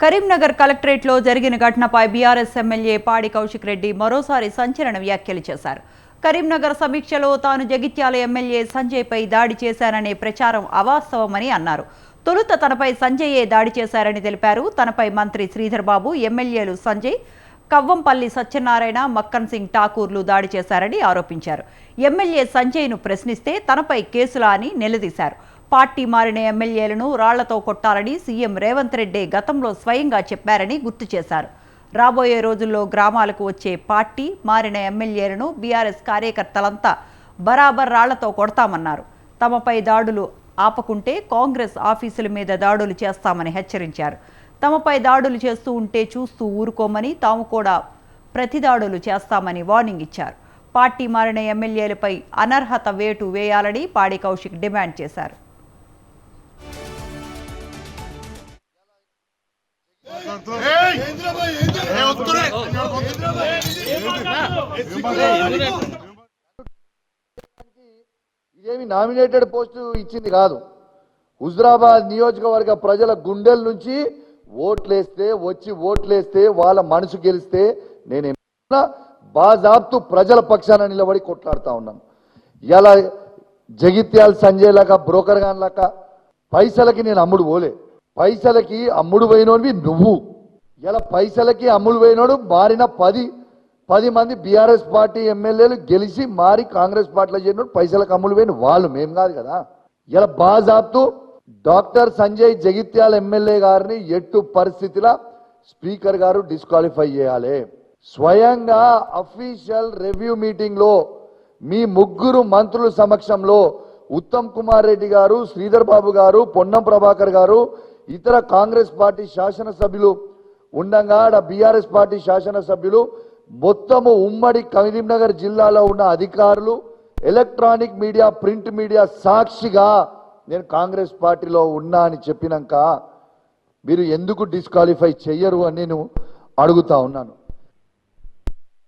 కరీంనగర్ కలెక్టరేట్లో జరిగిన ఘటనపై బీఆర్ఎస్ ఎమ్మెల్యే పాడి కౌశిక్ రెడ్డి మరోసారి సంచలన వ్యాఖ్యలు చేశారు. కరీంనగర్ సమీక్షలో తాను జగిత్యాల ఎమ్మెల్యే సంజయ్పై దాడి చేశారనే ప్రచారం అవాస్తవమని అన్నారు. తొలుత తనపై సంజయ్యే దాడి చేశారని తెలిపారు. తనపై మంత్రి శ్రీధర్ బాబు, ఎమ్మెల్యేలు సంజయ్, కవ్వంపల్లి సత్యనారాయణ, మక్కన్ సింగ్ ఠాకూర్లు దాడి చేశారని ఆరోపించారు. ఎమ్మెల్యే సంజయ్ను ప్రశ్నిస్తే తనపై కేసులా అని నిలదీశారు. పార్టీ మారిన ఎమ్మెల్యేలను రాళ్లతో కొట్టాలని సీఎం రేవంత్ రెడ్డి గతంలో స్వయంగా చెప్పారని గుర్తు చేశారు. రాబోయే రోజుల్లో గ్రామాలకు వచ్చే పార్టీ మారిన ఎమ్మెల్యేలను బీఆర్ఎస్ కార్యకర్తలంతా బరాబర్ రాళ్లతో కొడతామన్నారు. తమపై దాడులు ఆపకుంటే కాంగ్రెస్ ఆఫీసుల మీద దాడులు చేస్తామని హెచ్చరించారు. తమపై దాడులు చేస్తూ ఉంటే చూస్తూ ఊరుకోమని, తాము కూడా ప్రతిదాడులు చేస్తామని వార్నింగ్ ఇచ్చారు. పార్టీ మారిన ఎమ్మెల్యేలపై అనర్హత వేటు వేయాలని పాడి కౌశిక్ డిమాండ్ చేశారు. ఇదేమి నామినేటెడ్ పోస్టు ఇచ్చింది కాదు. హుజరాబాద్ నియోజకవర్గ ప్రజల గుండెల నుంచి ఓట్లేస్తే వాళ్ళ మనసు గెలిస్తే నేను బాజాబ్తు ప్రజల పక్షాన నిలబడి కొట్లాడుతా ఉన్నాను. ఇలా జగిత్యాల సంజయ్ లాగా బ్రోకర్ గాన్ లాగా పైసలకి నేను అమ్ముడు పోలే. పైసలకి అమ్ముడు పోయినోడివి నువ్వు. ఇలా పైసలకి అమ్ముడు పోయినోడు మారిన 10 మంది బీఆర్ఎస్ పార్టీ ఎమ్మెల్యేలు గెలిచి మారి కాంగ్రెస్ పార్టీలో చేరినోడు పైసలకు అమ్ముడు పోయిన వాళ్ళు, మేము కాదు కదా. ఇలా బాజాబ్తు డాక్టర్ సంజయ్ జగిత్యాల ఎమ్మెల్యే గారిని ఎట్టు పరిస్థితిలో స్పీకర్ గారు డిస్క్వాలిఫై చేయాలి. స్వయంగా అఫీషియల్ రివ్యూ మీటింగ్ లో మీ ముగ్గురు మంత్రుల సమక్షంలో ఉత్తమ్ కుమార్ రెడ్డి గారు, శ్రీధర్ బాబు గారు, పొన్నం ప్రభాకర్ గారు, ఇతర కాంగ్రెస్ పార్టీ శాసనసభ్యులు ఉండగా బీఆర్ఎస్ పార్టీ శాసనసభ్యులు మొత్తము ఉమ్మడి కరీంనగర్ జిల్లాలో ఉన్న అధికారులు, ఎలక్ట్రానిక్ మీడియా, ప్రింట్ మీడియా సాక్షిగా నేను కాంగ్రెస్ పార్టీలో ఉన్నా అని చెప్పినాక మీరు ఎందుకు డిస్క్వాలిఫై చెయ్యరు అని నేను అడుగుతా ఉన్నాను.